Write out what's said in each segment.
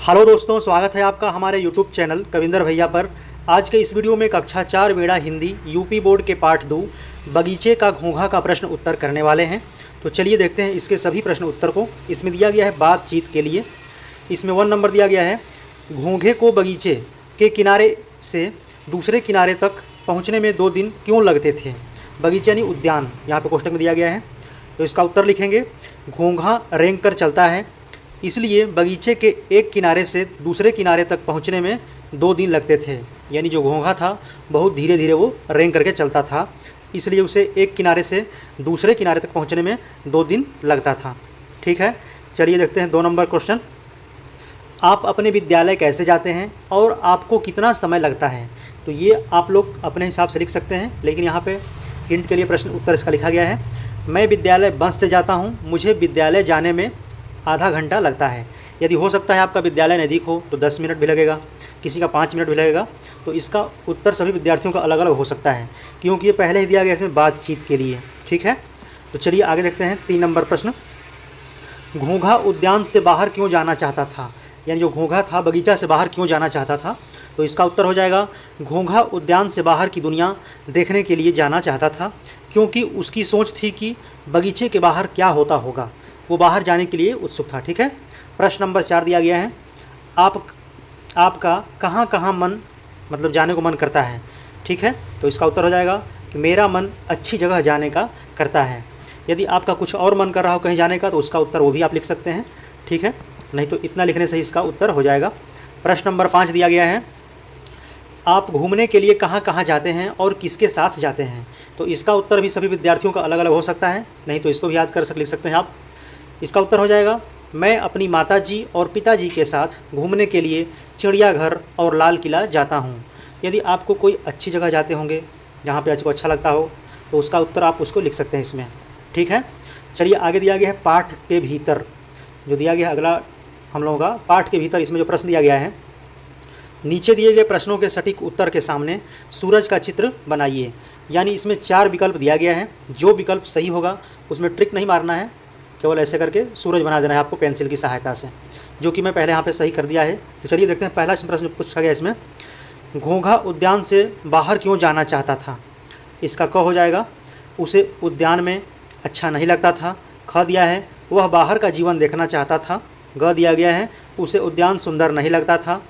Hello दोस्तों, स्वागत है आपका हमारे यूट्यूब चैनल कविंदर भैया पर। आज के इस वीडियो में कक्षा 4 वेड़ा हिंदी यूपी बोर्ड के पाठ 2 बगीचे का घोंघा का प्रश्न उत्तर करने वाले हैं। तो चलिए देखते हैं इसके सभी प्रश्न उत्तर को। इसमें दिया गया है बातचीत के लिए। इसमें 1 नंबर दिया गया है, घोंघे को बगीचे के किनारे से दूसरे किनारे तक पहुँचने में 2 दिन क्यों लगते थे। बगीचा यानी उद्यान, यहाँ पर कोष्टक में दिया गया है। तो इसका उत्तर लिखेंगे, घोंघा रेंग कर चलता है, इसलिए बगीचे के एक किनारे से दूसरे किनारे तक पहुंचने में 2 दिन लगते थे। यानी जो घोंघा था बहुत धीरे धीरे वो रेंग करके चलता था, इसलिए उसे एक किनारे से दूसरे किनारे तक पहुंचने में 2 दिन लगता था। ठीक है, चलिए देखते हैं 2 नंबर क्वेश्चन। आप अपने विद्यालय कैसे जाते हैं और आपको कितना समय लगता है। तो ये आप लोग अपने हिसाब से लिख सकते हैं, लेकिन यहाँ पे हिंट के लिए प्रश्न उत्तर इसका लिखा गया है। मैं विद्यालय बस से जाता हूँ, मुझे विद्यालय जाने में आधा घंटा लगता है। यदि हो सकता है आपका विद्यालय नज़दीक हो तो 10 मिनट भी लगेगा, किसी का 5 मिनट भी लगेगा। तो इसका उत्तर सभी विद्यार्थियों का अलग अलग हो सकता है, क्योंकि ये पहले ही दिया गया इसमें बातचीत के लिए। ठीक है, तो चलिए आगे देखते हैं 3 नंबर प्रश्न। घोंघा उद्यान से बाहर क्यों जाना चाहता था। यानी जो घोंघा था बगीचा से बाहर क्यों जाना चाहता था। तो इसका उत्तर हो जाएगा, घोंघा उद्यान से बाहर की दुनिया देखने के लिए जाना चाहता था, क्योंकि उसकी सोच थी कि बगीचे के बाहर क्या होता होगा। वो बाहर जाने के लिए उत्सुक था। ठीक है, प्रश्न नंबर 4 दिया गया है, आपका कहाँ कहाँ मन मतलब जाने को मन करता है। ठीक है, तो इसका उत्तर हो जाएगा कि मेरा मन अच्छी जगह जाने का करता है। यदि आपका कुछ और मन कर रहा हो कहीं जाने का तो उसका उत्तर वो भी आप लिख सकते हैं। ठीक है, नहीं तो इतना लिखने से इसका उत्तर हो जाएगा। प्रश्न नंबर 5 दिया गया है, आप घूमने के लिए कहाँ कहाँ जाते हैं और किसके साथ जाते हैं। तो इसका उत्तर भी सभी विद्यार्थियों का अलग अलग हो सकता है, नहीं तो इसको भी याद कर लिख सकते हैं आप। इसका उत्तर हो जाएगा, मैं अपनी माताजी और पिताजी के साथ घूमने के लिए चिड़ियाघर और लाल किला जाता हूँ। यदि आपको कोई अच्छी जगह जाते होंगे जहाँ पे आपको अच्छा लगता हो तो उसका उत्तर आप उसको लिख सकते हैं इसमें। ठीक है, चलिए आगे दिया गया है पाठ के भीतर। जो दिया गया है अगला हम लोगों का पाठ के भीतर, इसमें जो प्रश्न दिया गया है, नीचे दिए गए प्रश्नों के सटीक उत्तर के सामने सूरज का चित्र बनाइए। यानी इसमें 4 विकल्प दिया गया है, जो विकल्प सही होगा उसमें ट्रिक नहीं मारना है, केवल ऐसे करके सूरज बना देना है आपको पेंसिल की सहायता से, जो कि मैं पहले यहाँ पे सही कर दिया है। तो चलिए देखते हैं पहला प्रश्न पूछा गया इसमें, घोंघा उद्यान से बाहर क्यों जाना चाहता था। इसका क हो जाएगा, उसे उद्यान में अच्छा नहीं लगता था। ख दिया है, वह बाहर का जीवन देखना चाहता था। ग दिया गया है, उसे उद्यान सुंदर नहीं लगता था।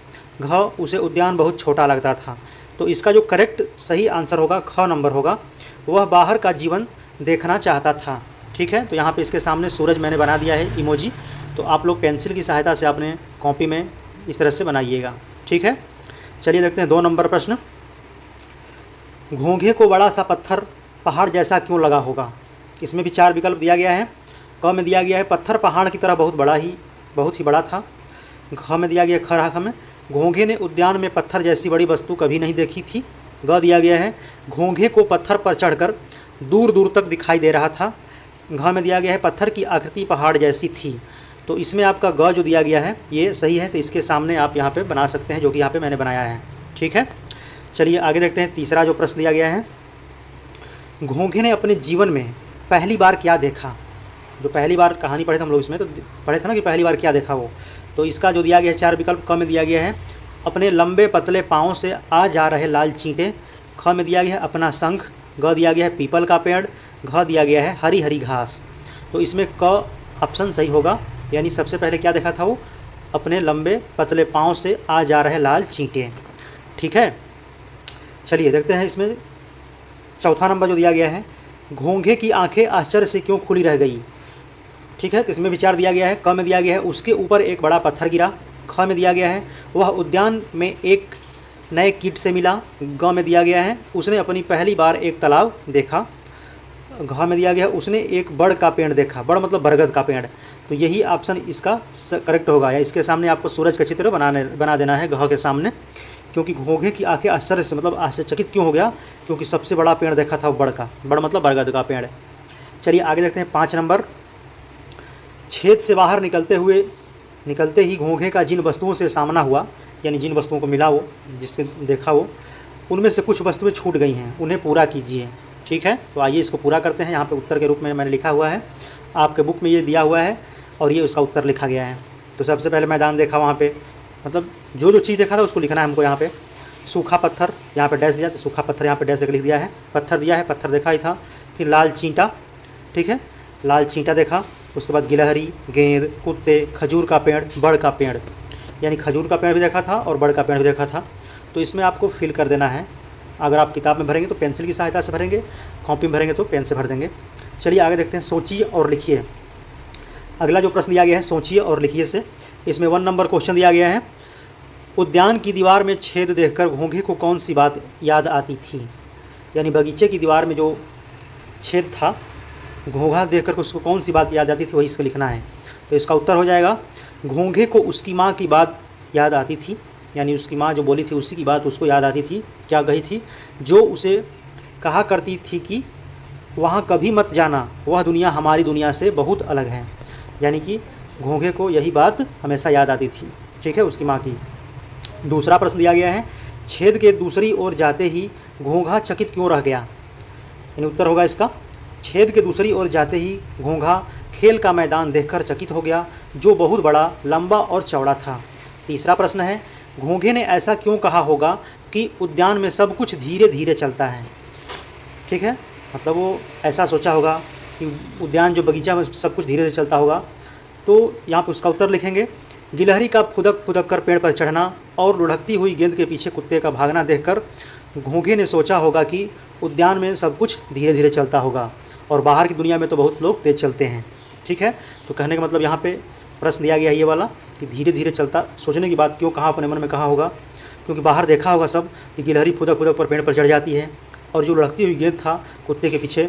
घ, उसे उद्यान बहुत छोटा लगता था। तो इसका जो करेक्ट सही आंसर होगा ख नंबर होगा, वह बाहर का जीवन देखना चाहता था। ठीक है, तो यहाँ पे इसके सामने सूरज मैंने बना दिया है इमोजी, तो आप लोग पेंसिल की सहायता से अपने कॉपी में इस तरह से बनाइएगा। ठीक है, चलिए देखते हैं 2 नंबर प्रश्न, घोंघे को बड़ा सा पत्थर पहाड़ जैसा क्यों लगा होगा। इसमें भी 4 विकल्प दिया गया है। क में दिया गया है, पत्थर पहाड़ की तरह बहुत ही बड़ा था। घ में दिया गया है, खराख में, घोंघे ने उद्यान में पत्थर जैसी बड़ी वस्तु कभी नहीं देखी थी। ग दिया गया है, घोंघे को पत्थर पर चढ़कर दूर दूर तक दिखाई दे रहा था। घ में दिया गया है, पत्थर की आकृति पहाड़ जैसी थी। तो इसमें आपका ग जो दिया गया है ये सही है, तो इसके सामने आप यहाँ पे बना सकते हैं, जो कि यहाँ पे मैंने बनाया है। ठीक है, चलिए आगे देखते हैं तीसरा जो प्रश्न दिया गया है, घोंघे ने अपने जीवन में पहली बार क्या देखा। जो पहली बार कहानी पढ़े थे हम लोग, इसमें तो पढ़े थे ना कि पहली बार क्या देखा वो। तो इसका जो दिया गया है 4 विकल्प, क में दिया गया है, अपने लंबे पतले पाँव से आ जा रहे लाल चींटे। ख में दिया गया है, अपना शंख। ग दिया गया है, पीपल का पेड़। घ दिया गया है, हरी हरी घास। तो इसमें क ऑप्शन सही होगा, यानी सबसे पहले क्या देखा था वो, अपने लंबे पतले पाँव से आ जा रहे लाल चींटे। ठीक है, चलिए देखते हैं इसमें चौथा नंबर जो दिया गया है, घोंघे की आंखें आश्चर्य से क्यों खुली रह गई। ठीक है, तो इसमें विचार दिया गया है। क में दिया गया है, उसके ऊपर एक बड़ा पत्थर गिरा। ख में दिया गया है, वह उद्यान में एक नए कीट से मिला। ग में दिया गया है, उसने अपनी पहली बार एक तालाब देखा। घ में दिया गया है, उसने एक बड़ का पेड़ देखा। बड़ मतलब बरगद का पेड़। तो यही ऑप्शन इसका करेक्ट होगा, या इसके सामने आपको सूरज का चित्र बना देना है घ के सामने, क्योंकि घोंघे की आंखें आश्चर्य से मतलब आश्चर्यचकित क्यों हो गया, क्योंकि सबसे बड़ा पेड़ देखा था वो बड़ का। बड़ मतलब बरगद का पेड़। चलिए आगे देखते हैं 5 नंबर, छेद से बाहर निकलते ही घोंघे का जिन वस्तुओं से सामना हुआ, यानी जिन वस्तुओं को मिला वो, जिससे देखा वो, उनमें से कुछ वस्तुएं छूट गई हैं, उन्हें पूरा कीजिए। ठीक है, तो आइए इसको पूरा करते हैं। यहाँ पे उत्तर के रूप में मैंने लिखा हुआ है, आपके बुक में ये दिया हुआ है और ये उसका उत्तर लिखा गया है। तो सबसे पहले मैदान देखा, वहाँ पे मतलब जो जो चीज़ देखा था उसको लिखना है हमको यहाँ पे। सूखा पत्थर, यहाँ पे डैश दिया, तो सूखा पत्थर यहाँ पे डैश देकर लिख दिया है। पत्थर दिया है, पत्थर देखा ही था। फिर लाल चींटा, ठीक है, लाल चींटा देखा। उसके बाद गिलहरी, गेंद, कुत्ते, खजूर का पेड़, बड़ का पेड़, यानी खजूर का पेड़ भी देखा था और बड़ का पेड़ भी देखा था। तो इसमें आपको फिल कर देना है। अगर आप किताब में भरेंगे तो पेंसिल की सहायता से भरेंगे, कॉपी में भरेंगे तो पेन से भर देंगे। चलिए आगे देखते हैं, सोचिए और लिखिए। अगला जो प्रश्न दिया गया है सोचिए और लिखिए से, इसमें 1 नंबर क्वेश्चन दिया गया है। उद्यान की दीवार में छेद देखकर घोंघे को कौन सी बात याद आती थी? यानी बगीचे की दीवार में जो छेद था, घोंघा देखकर उसको कौन सी बात याद आती थी, वही इसको लिखना है। तो इसका उत्तर हो जाएगा, घोंघे को उसकी माँ की बात याद आती थी। यानी उसकी माँ जो बोली थी उसी की बात उसको याद आती थी। क्या कही थी? जो उसे कहा करती थी कि वहाँ कभी मत जाना, वह दुनिया हमारी दुनिया से बहुत अलग है। यानी कि घोंघे को यही बात हमेशा याद आती थी, ठीक है, उसकी माँ की। दूसरा प्रश्न दिया गया है, छेद के दूसरी ओर जाते ही घोंघा चकित क्यों रह गया? यानी उत्तर होगा इसका, छेद के दूसरी ओर जाते ही घोंघा खेल का मैदान देखकर चकित हो गया, जो बहुत बड़ा, लंबा और चौड़ा था। तीसरा प्रश्न है, घोंघे ने ऐसा क्यों कहा होगा कि उद्यान में सब कुछ धीरे धीरे चलता है? ठीक है, मतलब वो ऐसा सोचा होगा कि उद्यान जो बगीचा में सब कुछ धीरे धीरे चलता होगा। तो यहाँ पे उसका उत्तर लिखेंगे, गिलहरी का फुदक फुदक कर पेड़ पर चढ़ना और लुढ़कती हुई गेंद के पीछे कुत्ते का भागना देखकर घोंघे ने सोचा होगा कि उद्यान में सब कुछ धीरे धीरे चलता होगा और बाहर की दुनिया में तो बहुत लोग तेज़ चलते हैं। ठीक है, तो कहने का मतलब यहाँ पे प्रश्न दिया गया है ये वाला कि धीरे धीरे चलता, सोचने की बात क्यों कहा, अपने मन में कहा होगा, क्योंकि बाहर देखा होगा सब कि गिलहरी फुदक फुदक पर पेड़ पर चढ़ जाती है और जो लुढ़कती हुई गेंद था कुत्ते के पीछे,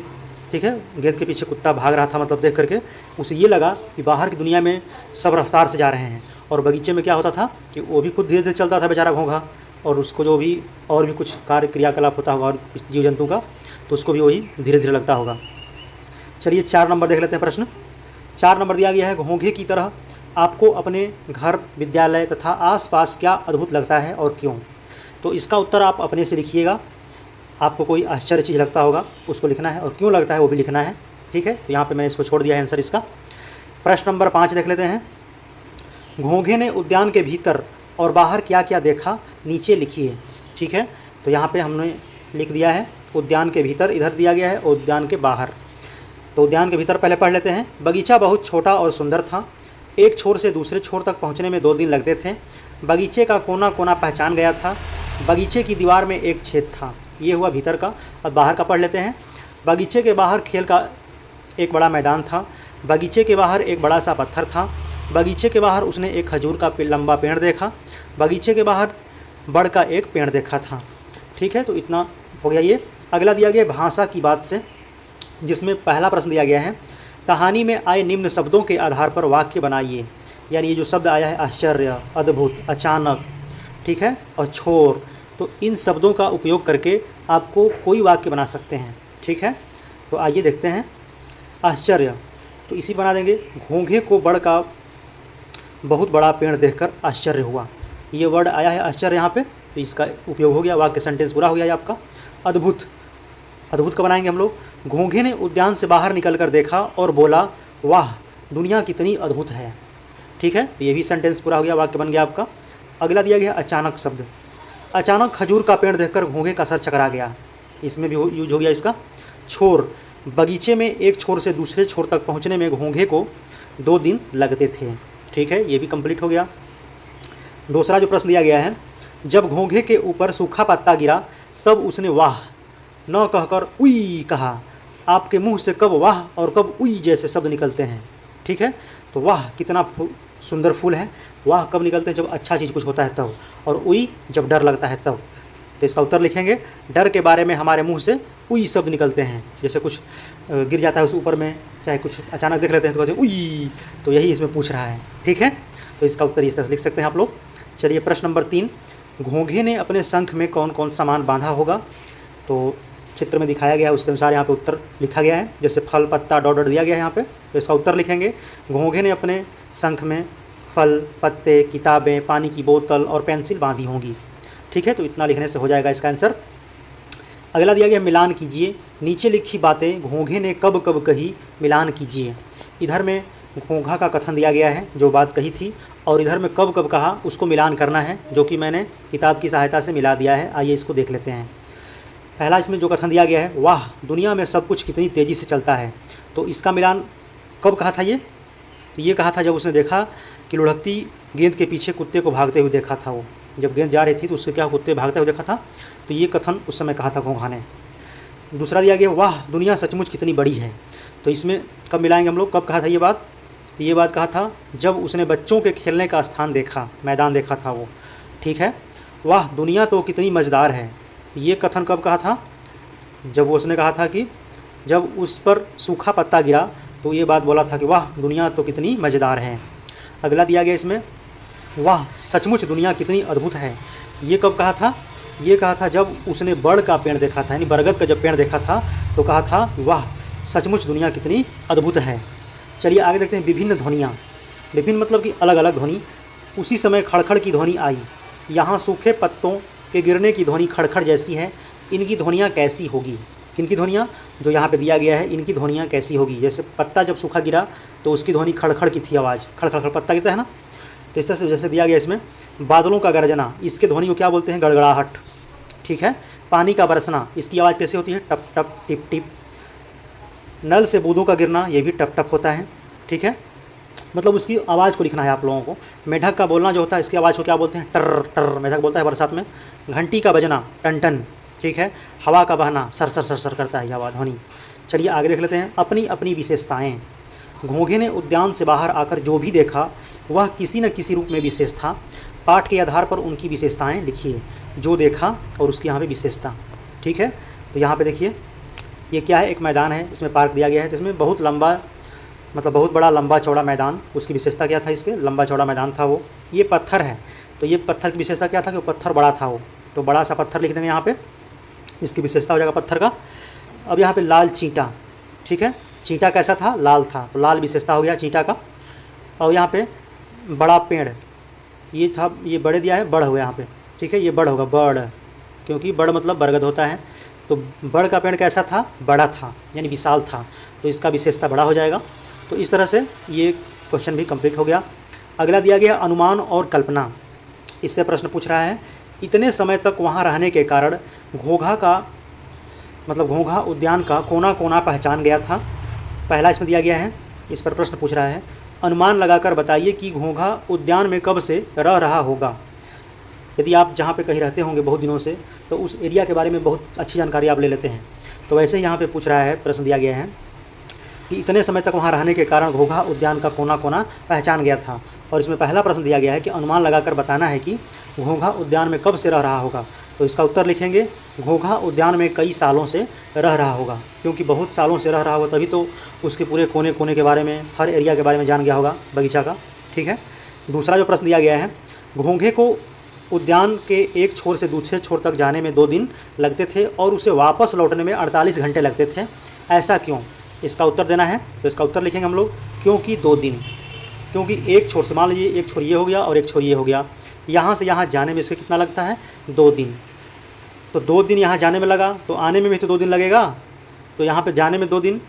ठीक है, गेंद के पीछे कुत्ता भाग रहा था, मतलब देख करके उसे ये लगा कि बाहर की दुनिया में सब रफ्तार से जा रहे हैं और बगीचे में क्या होता था कि वो भी खुद धीरे धीरे चलता था बेचारा घोंघा, और उसको जो भी और भी कुछ कार्य क्रियाकलाप होता होगा और जीव जंतु का, तो उसको भी वही धीरे धीरे लगता होगा। चलिए 4 नंबर देख लेते हैं प्रश्न। 4 नंबर दिया गया है, घोंघे की तरह आपको अपने घर, विद्यालय तथा आसपास क्या अद्भुत लगता है और क्यों? तो इसका उत्तर आप अपने से लिखिएगा। आपको कोई आश्चर्य चीज़ लगता होगा उसको लिखना है और क्यों लगता है वो भी लिखना है। ठीक है, तो यहाँ पे मैंने इसको छोड़ दिया है आंसर इसका। प्रश्न नंबर 5 देख लेते हैं, घोंघे ने उद्यान के भीतर और बाहर क्या क्या देखा, नीचे लिखिए। ठीक है, तो यहाँ पे हमने लिख दिया है उद्यान के भीतर, इधर दिया गया है उद्यान के बाहर। तो उद्यान के भीतर पहले पढ़ लेते हैं। बगीचा बहुत छोटा और सुंदर था, एक छोर से दूसरे छोर तक पहुँचने में 2 दिन लगते थे। बगीचे का कोना कोना पहचान गया था। बगीचे की दीवार में एक छेद था। ये हुआ भीतर का। अब बाहर का पढ़ लेते हैं। बगीचे के बाहर खेल का एक बड़ा मैदान था। बगीचे के बाहर एक बड़ा सा पत्थर था। बगीचे के बाहर उसने एक खजूर का लंबा पेड़ देखा। बगीचे के बाहर बड़ का एक पेड़ देखा था। ठीक है, तो इतना हो गया ये। अगला दिया गया भाषा की बात से, जिसमें पहला प्रश्न दिया गया है, कहानी में आए निम्न शब्दों के आधार पर वाक्य बनाइए। यानी ये जो शब्द आया है आश्चर्य, अद्भुत, अचानक, ठीक है, और छोर, तो इन शब्दों का उपयोग करके आपको कोई वाक्य बना सकते हैं। ठीक है, तो आइए देखते हैं। आश्चर्य, तो इसी बना देंगे, घोंघे को बड़ का बहुत बड़ा पेड़ देखकर आश्चर्य हुआ। ये वर्ड आया है आश्चर्य यहाँ पे, तो इसका उपयोग हो गया, वाक्य सेंटेंस पूरा हो गया ये आपका। अद्भुत, अद्भुत का बनाएंगे हम लोग, घोंघे ने उद्यान से बाहर निकलकर देखा और बोला, वाह दुनिया कितनी अद्भुत है। ठीक है, ये भी सेंटेंस पूरा हो गया, वाक्य बन गया आपका। अगला दिया गया अचानक शब्द। अचानक खजूर का पेड़ देखकर घोंघे का सर चकरा गया, इसमें भी यूज हो गया इसका। छोर, बगीचे में एक छोर से दूसरे छोर तक पहुंचने में घोंघे को 2 दिन लगते थे। ठीक है, ये भी कंप्लीट हो गया। दूसरा जो प्रश्न दिया गया है, जब घोंघे के ऊपर सूखा पत्ता गिरा तब उसने वाह न कहकर उई कहा। आपके मुंह से कब वाह और कब उई जैसे शब्द निकलते हैं? ठीक है, तो वाह कितना सुंदर फूल है, वाह कब निकलते हैं? जब अच्छा चीज़ कुछ होता है तब, और उई जब डर लगता है तब। तो इसका उत्तर लिखेंगे, डर के बारे में हमारे मुंह से उई शब्द निकलते हैं। जैसे कुछ गिर जाता है उस ऊपर में, चाहे कुछ अचानक देख लेते हैं तो कहते हैं उई, तो यही इसमें पूछ रहा है। ठीक है, तो इसका उत्तर इस तरह से लिख सकते हैं आप लोग। चलिए प्रश्न नंबर 3, घोंघे ने अपने शंख में कौन कौन सामान बांधा होगा? तो चित्र में दिखाया गया है उसके अनुसार यहाँ पे उत्तर लिखा गया है। जैसे फल, पत्ता, डॉट डॉट दिया गया है यहाँ पे, तो इसका उत्तर लिखेंगे, घोंघे ने अपने शंख में फल, पत्ते, किताबें, पानी की बोतल और पेंसिल बांधी होंगी। ठीक है, तो इतना लिखने से हो जाएगा इसका आंसर। अगला दिया गया मिलान कीजिए, नीचे लिखी बातें घोंघे ने कब कब कही, मिलान कीजिए। इधर में घोंघा का कथन दिया गया है, जो बात कही थी, और इधर में कब कब कहा उसको मिलान करना है, जो कि मैंने किताब की सहायता से मिला दिया है। आइए इसको देख लेते हैं। पहला इसमें जो कथन दिया गया है, वाह दुनिया में सब कुछ कितनी तेज़ी से चलता है, तो इसका मिलान कब कहा था? ये कहा था जब उसने देखा कि लुढ़कती गेंद के पीछे कुत्ते को भागते हुए देखा था। वो जब गेंद जा रही थी तो उससे क्या कुत्ते भागते हुए देखा था, तो ये कथन उस समय कहा था घोंघा ने। दूसरा दिया गया, वाह दुनिया सचमुच कितनी बड़ी है, तो इसमें कब मिलाएंगे हम लोग, कब कहा था ये बात? तो ये बात कहा था जब उसने बच्चों के खेलने का स्थान देखा, मैदान देखा था वो। ठीक है। वाह दुनिया तो कितनी मज़ेदार है, ये कथन कब कहा था? जब उसने कहा था कि जब उस पर सूखा पत्ता गिरा, तो ये बात बोला था कि वाह दुनिया तो कितनी मज़ेदार है। अगला दिया गया इसमें, वाह सचमुच दुनिया कितनी अद्भुत है, ये कब कहा था? ये कहा था जब उसने बड़ का पेड़ देखा था, यानी बरगद का जब पेड़ देखा था तो कहा था वाह सचमुच दुनिया कितनी अद्भुत है। चलिए आगे देखते हैं। विभिन्न ध्वनियाँ, विभिन्न मतलब कि अलग अलग ध्वनि। उसी समय खड़खड़ की ध्वनि आई, यहाँ सूखे पत्तों के गिरने की ध्वनि खड़खड़ जैसी है, इनकी ध्वनियाँ कैसी होगी? किनकी ध्वनियाँ? जो यहाँ पे दिया गया है, इनकी ध्वनियाँ कैसी होगी? जैसे पत्ता जब सूखा गिरा तो उसकी ध्वनि खड़खड़ की थी, आवाज़ खड़खड़ पत्ता गिरता है ना, तो इस तरह से जैसे दिया गया इसमें। बादलों का गरजना, इसके ध्वनि को क्या बोलते हैं? गड़गड़ाहट। ठीक है। पानी का बरसना, इसकी आवाज़ कैसे होती है? टप टप टिप टिप। नल से बूंदों का गिरना, ये भी टप टप होता है। ठीक है, मतलब उसकी आवाज़ को लिखना है आप लोगों को। मेढक का बोलना जो होता है, इसकी आवाज़ को क्या बोलते हैं? टर टर, मेढक बोलता है बरसात में। घंटी का बजना, टन टन। ठीक है। हवा का बहना, सर सर सर सर करता है यह आवाज़, ध्वनि। चलिए आगे देख लेते हैं। अपनी अपनी विशेषताएँ, घोंघे ने उद्यान से बाहर आकर जो भी देखा वह किसी न किसी रूप में विशेष था। पाठ के आधार पर उनकी विशेषताएँ लिखिए, जो देखा और उसकी यहाँ पे विशेषता। ठीक है, तो यहाँ पे देखिए ये क्या है? एक मैदान है, इसमें पार्क दिया गया है, जिसमें बहुत लंबा मतलब बहुत बड़ा लंबा चौड़ा मैदान। उसकी विशेषता क्या था? इसके लंबा चौड़ा मैदान था वो। ये पत्थर है, तो ये पत्थर की विशेषता क्या था? कि वो पत्थर बड़ा था वो, तो बड़ा सा पत्थर लिख देंगे यहाँ पे, इसकी विशेषता हो जाएगा पत्थर का। अब यहाँ पे लाल चींटा। ठीक है, चींटा कैसा था? लाल था, तो लाल विशेषता हो गया चींटा का। और यहाँ पे बड़ा पेड़, ये था, ये बड़े दिया है, बड़ हो गया यहाँ पे। ठीक है, ये बड़ होगा, बड़, क्योंकि बड़ मतलब बरगद होता है, तो बड़ का पेड़ कैसा था? बड़ा था, यानी विशाल था, तो इसका विशेषता बड़ा हो जाएगा। तो इस तरह से ये क्वेश्चन भी कंप्लीट हो गया। अगला दिया गया अनुमान और कल्पना। इससे प्रश्न पूछ रहा है, इतने समय तक वहाँ रहने के कारण घोंघा का मतलब घोंघा उद्यान का कोना कोना पहचान गया था। पहला इसमें दिया गया है, इस पर प्रश्न पूछ रहा है, अनुमान लगाकर बताइए कि घोंघा उद्यान में कब से रह रहा होगा। यदि आप जहाँ पे कहीं रहते होंगे बहुत दिनों से, तो उस एरिया के बारे में बहुत अच्छी जानकारी आप ले लेते हैं। तो वैसे ही यहाँ पे पूछ रहा है, प्रश्न दिया गया है कि इतने समय तक वहाँ रहने के कारण घोंघा उद्यान का कोना कोना पहचान गया था। और इसमें पहला प्रश्न दिया गया है कि अनुमान लगाकर बताना है कि घोंघा उद्यान में कब से रह रहा होगा। तो इसका उत्तर लिखेंगे, घोंघा उद्यान में कई सालों से रह रहा होगा, क्योंकि बहुत सालों से रह रहा होगा तभी तो उसके पूरे कोने कोने के बारे में, हर एरिया के बारे में जान गया होगा बगीचा का। ठीक है। दूसरा जो प्रश्न दिया गया है, घोंघे को उद्यान के एक छोर से दूसरे छोर तक जाने में 2 दिन लगते थे और उसे वापस लौटने में 48 घंटे लगते थे, ऐसा क्यों? इसका उत्तर देना है। तो इसका उत्तर लिखेंगे हम लोग, क्योंकि 2 दिन, क्योंकि एक छोर से, मान लीजिए एक छोर ये हो गया और एक छोर ये हो गया, यहाँ से यहाँ जाने में इसका कितना लगता है? 2 दिन। तो 2 दिन यहाँ जाने में लगा, तो आने में भी तो 2 दिन लगेगा। तो यहाँ पे जाने में 2 दिन,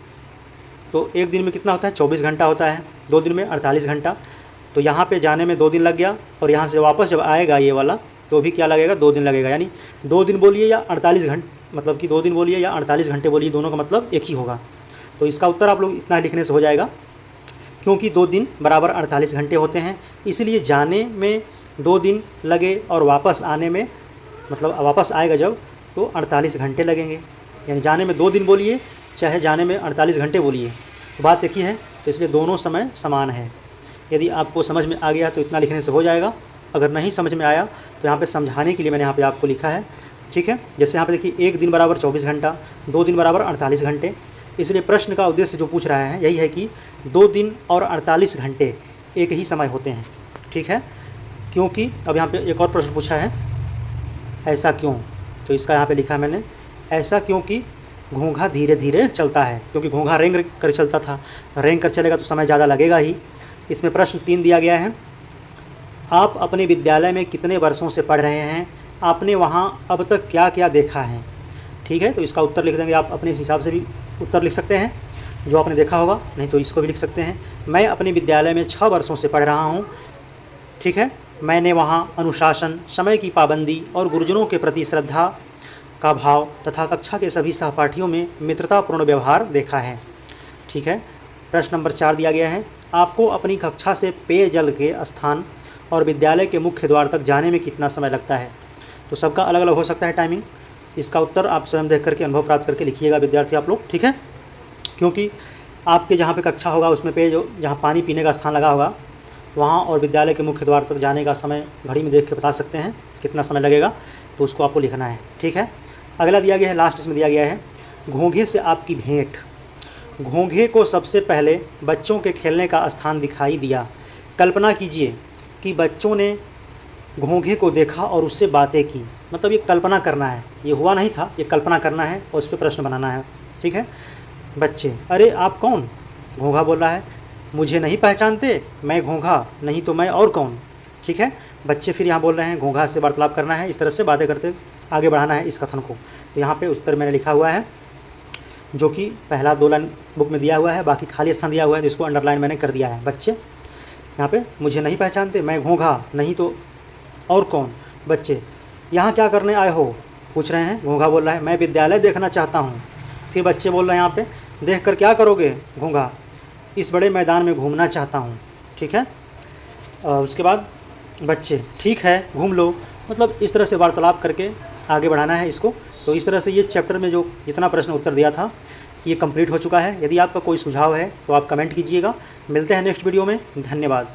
तो एक दिन में कितना होता है? 24 घंटा होता है, 2 दिन में 48 घंटा। तो यहाँ पे जाने में 2 दिन लग गया, और यहाँ से वापस जब आएगा ये वाला तो भी क्या लगेगा? 2 दिन लगेगा। यानी 2 दिन बोलिए या 48 घंटे, मतलब कि 2 दिन बोलिए या 48 घंटे बोलिए, दोनों का मतलब एक ही होगा। तो इसका उत्तर आप लोग इतना लिखने से हो जाएगा, क्योंकि 2 दिन बराबर 48 घंटे होते हैं, इसलिए जाने में 2 दिन लगे और वापस आने में, मतलब वापस आएगा जब, तो 48 घंटे लगेंगे। यानी जाने में 2 दिन बोलिए, चाहे जाने में 48 घंटे बोलिए, बात एक ही है। तो इसलिए दोनों समय समान है। यदि आपको समझ में आ गया तो इतना लिखने से हो जाएगा। अगर नहीं समझ में आया तो यहाँ पे समझाने के लिए मैंने यहाँ पे आपको लिखा है। ठीक है, जैसे यहाँ पे देखिए, एक दिन बराबर 24 घंटा, 2 दिन बराबर 48 घंटे। इसलिए प्रश्न का उद्देश्य जो पूछ रहा है यही है कि 2 दिन और 48 घंटे एक ही समय होते हैं। ठीक है, क्योंकि अब यहाँ पे एक और प्रश्न पूछा है, ऐसा क्यों? तो इसका यहाँ पे लिखा है मैंने, ऐसा क्योंकि घोंघा धीरे धीरे चलता है, क्योंकि घोंघा रेंग कर चलता था, रेंग कर चलेगा तो समय ज़्यादा लगेगा ही। इसमें प्रश्न 3 दिया गया है, आप अपने विद्यालय में कितने वर्षों से पढ़ रहे हैं? आपने वहाँ अब तक क्या क्या देखा है? ठीक है, तो इसका उत्तर लिख देंगे। आप अपने हिसाब से भी उत्तर लिख सकते हैं जो आपने देखा होगा, नहीं तो इसको भी लिख सकते हैं। मैं अपने विद्यालय में 6 वर्षों से पढ़ रहा हूँ। ठीक है। मैंने वहाँ अनुशासन, समय की पाबंदी और गुरुजनों के प्रति श्रद्धा का भाव तथा कक्षा के सभी सहपाठियों में मित्रतापूर्ण व्यवहार देखा है। ठीक है। प्रश्न नंबर 4 दिया गया है, आपको अपनी कक्षा से पेयजल के स्थान और विद्यालय के मुख्य द्वार तक जाने में कितना समय लगता है। तो सबका अलग अलग हो सकता है टाइमिंग। इसका उत्तर आप स्वयं देख करके, अनुभव प्राप्त करके लिखिएगा विद्यार्थी आप लोग। ठीक है। क्योंकि आपके जहाँ पे कक्षा होगा उसमें जहाँ पानी पीने का स्थान लगा होगा वहाँ और विद्यालय के मुख्य द्वार तक जाने का समय घड़ी में देख के बता सकते हैं कितना समय लगेगा, तो उसको आपको लिखना है। ठीक है। अगला दिया गया है, लास्ट इसमें दिया गया है, घोंघे से आपकी भेंट। घोंघे को सबसे पहले बच्चों के खेलने का स्थान दिखाई दिया। कल्पना कीजिए कि बच्चों ने घोंघे को देखा और उससे बातें की। मतलब ये कल्पना करना है, ये हुआ नहीं था, ये कल्पना करना है और उस पर प्रश्न बनाना है। ठीक है। बच्चे, अरे आप कौन? घोंघा बोल रहा है, मुझे नहीं पहचानते, मैं घोंघा, नहीं तो मैं और कौन। ठीक है। बच्चे फिर यहाँ बोल रहे हैं घोंघा से वार्तालाप करना है, इस तरह से बातें करते आगे बढ़ाना है इस कथन को। तो यहाँ पे उत्तर मैंने लिखा हुआ है, जो कि पहला 2 लाइन बुक में दिया हुआ है, बाकी खाली स्थान दिया हुआ है जिसको अंडरलाइन मैंने कर दिया है। बच्चे यहाँ पे, मुझे नहीं पहचानते, मैं घोंघा, नहीं तो और कौन। बच्चे, यहाँ क्या करने आए हो? पूछ रहे हैं। घोंघा बोल रहा है, मैं विद्यालय देखना चाहता हूँ। फिर बच्चे बोल रहे हैं यहाँ पे, देख कर क्या करोगे? घोंघा, इस बड़े मैदान में घूमना चाहता हूँ। ठीक है। उसके बाद बच्चे, ठीक है घूम लो। मतलब इस तरह से वार्तालाप करके आगे बढ़ाना है इसको। तो इस तरह से ये चैप्टर में जो जितना प्रश्न उत्तर दिया था ये कंप्लीट हो चुका है। यदि आपका कोई सुझाव है तो आप कमेंट कीजिएगा। मिलते हैं नेक्स्ट वीडियो में। धन्यवाद।